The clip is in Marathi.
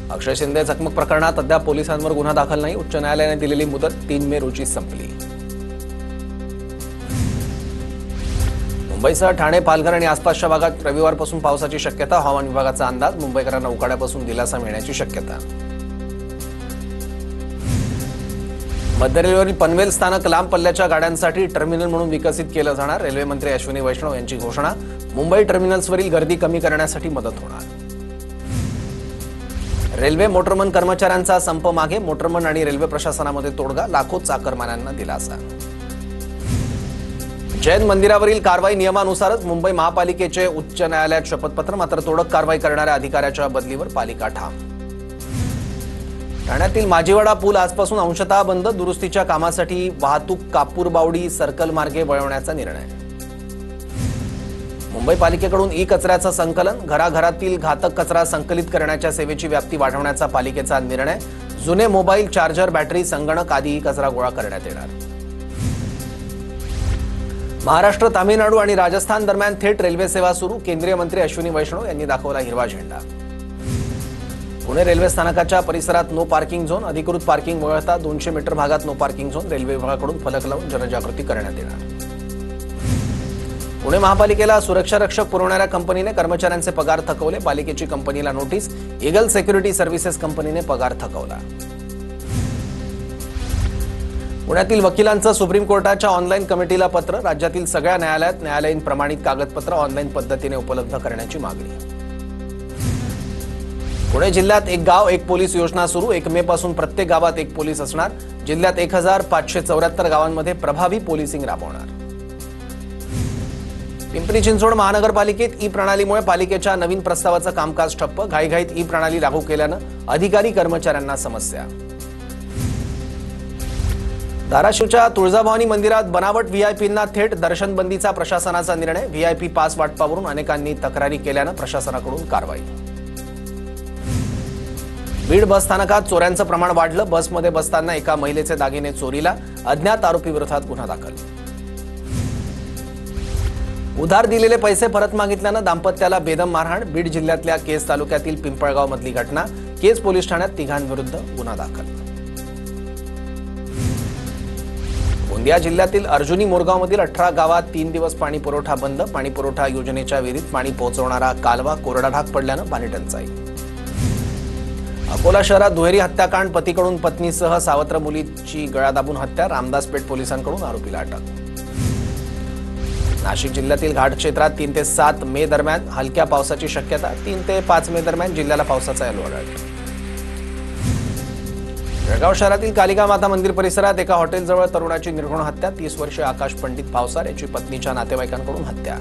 अक्षय शिंदे चकमक प्रकरणात अद्याप पोलिसांवर गुन्हा दाखल नाही। उच्च न्यायालयाने दिलेली मुदत 3 मे रोजी संपली। मुंबईसह ठाणे, पालघर आणि आसपासच्या भागात रविवारपासून पावसाची शक्यता। हवामान विभागाचा अंदाज, मुंबईकरांना उकाड्यापासून दिलासा मिळण्याची शक्यता। मध्य रेल्वेवरील पनवेल स्थानक लांब पल्ल्याच्या गाड्यांसाठी टर्मिनल म्हणून विकसित केलं जाणार। रेल्वे मंत्री अश्विनी वैष्णव यांची घोषणा। मुंबई टर्मिनल्सवरील गर्दी कमी करण्यासाठी मदत होणार। रेल्वे मोटरमन कर्मचाऱ्यांचा संप मागे, मोटरमन आणि रेल्वे प्रशासनामध्ये तोडगा, लाखो चाकरमान्यांना दिलासा। जैन मंदिरावरील कारवाई नियमानुसारच, मुंबई महापालिकेचे उच्च न्यायालयात शपथपत्र। मात्र तोडक कारवाई करणाऱ्या अधिकाऱ्याच्या बदलीवर पालिका ठाम। ठाण्यातील माजीवाडा पूल आजपासून अंशतः बंद, दुरुस्तीच्या कामासाठी वाहतूक कापूरबावडी सर्कल मार्गे वळवण्याचा निर्णय। मुंबई पालिकेकडून कचऱ्याचं संकलन, घराघरातील घातक कचरा संकलित करण्याच्या सेवेची व्याप्ती वाढवण्याचा पालिकेचा निर्णय। जुने मोबाईल, चार्जर, बॅटरी, संगणक आदी कचरा गोळा करण्यात येणार। महाराष्ट्र, तामिळनाडू आणि राजस्थान दरम्यान थेट रेल्वे सेवा सुरू, केंद्रीय मंत्री अश्विनी वैष्णव यांनी दाखवला हिरवा झेंडा। पुणे रेल्वे स्थानकाच्या परिसरात नो पार्किंग झोन, अधिकृत पार्किंग वगळता 200 मीटर भागात नो पार्किंग झोन, रेल्वे विभागाकडून फलक लावून जनजागृती करण्यात येणार। पुणे महापालिकेला सुरक्षा रक्षक पुरवणाऱ्या कंपनीने कर्मचाऱ्यांचे पगार थकवले, पालिकेची कंपनीला नोटीस। ईगल सिक्युरिटी सर्व्हिसेस कंपनीने पगार थकवला। पुण्यातील वकिलांचं सुप्रीम कोर्टाच्या ऑनलाईन कमिटीला पत्र, राज्यातील सगळ्या न्यायालयात न्यायालयीन प्रमाणित कागदपत्र ऑनलाईन पद्धतीने उपलब्ध करण्याची मागणी। पुणे जिल्ह्यात एक गाव एक पोलीस योजना सुरू, 1 मे पासून प्रत्येक गावात एक पोलीस असणार। जिल्ह्यात 1574 गावांमध्ये प्रभावी पोलिसिंग राबवणार। पिंपरी चिंचवड महानगरपालिकेत प्रणालीमुळे पालिकेच्या नवीन प्रस्तावाचं कामकाज ठप्प, घाईघाईत प्रणाली लागू केल्यानं अधिकारी कर्मचाऱ्यांना समस्या। धाराशिवच्या तुळजाभवानी मंदिरात बनावट व्हीआयपींना थेट दर्शनबंदीचा प्रशासनाचा निर्णय, व्हीआयपी पास वाटपावरून अनेकांनी तक्रारी केल्यानं प्रशासनाकडून कारवाई। बीड बस स्थानकात चोऱ्यांचं प्रमाण वाढलं, बसमध्ये बसताना एका महिलेचे दागिने चोरीला, अज्ञात आरोपी विरोधात गुन्हा दाखल। उधार दिलेले पैसे परत मागितल्यानं दाम्पत्याला बेदम मारहाण, बीड जिल्ह्यातल्या केज तालुक्यातील पिंपळगाव मधली घटना, केज पोलीस ठाण्यात तिघांविरुद्ध गुन्हा दाखल। गोंदिया जिल्ह्यातील अर्जुनी मोरगावमधील 18 गावात 3 दिवस पाणी पुरवठा बंद, पाणी पुरवठा योजनेच्या विहिरीत पाणी पोहोचवणारा कालवा कोरडा ढाक पडल्यानं पाणी टंचाई। अकोला शहरात दुहेरी हत्याकांड, पतीकडून पत्नीसह सावत्र मुलीची गळा दाबून हत्या, रामदासपेठ पोलिसांकडून आरोपीला अटक। नाशिक जिल्ह्यातील घाट क्षेत्रात 3 ते 7 मे दरम्यान हलक्या पावसाची शक्यता, 3 ते 5 मे दरम्यान जिल्ह्याला पावसाचा येलो अलर्ट। जळगाव शहरातील कालिका माता मंदिर परिसरात एका हॉटेलजवळ तरुणाची निर्घृण हत्या, 30 वर्षीय आकाश पंडित भावसार याची पत्नीच्या नातेवाईकांकडून हत्या।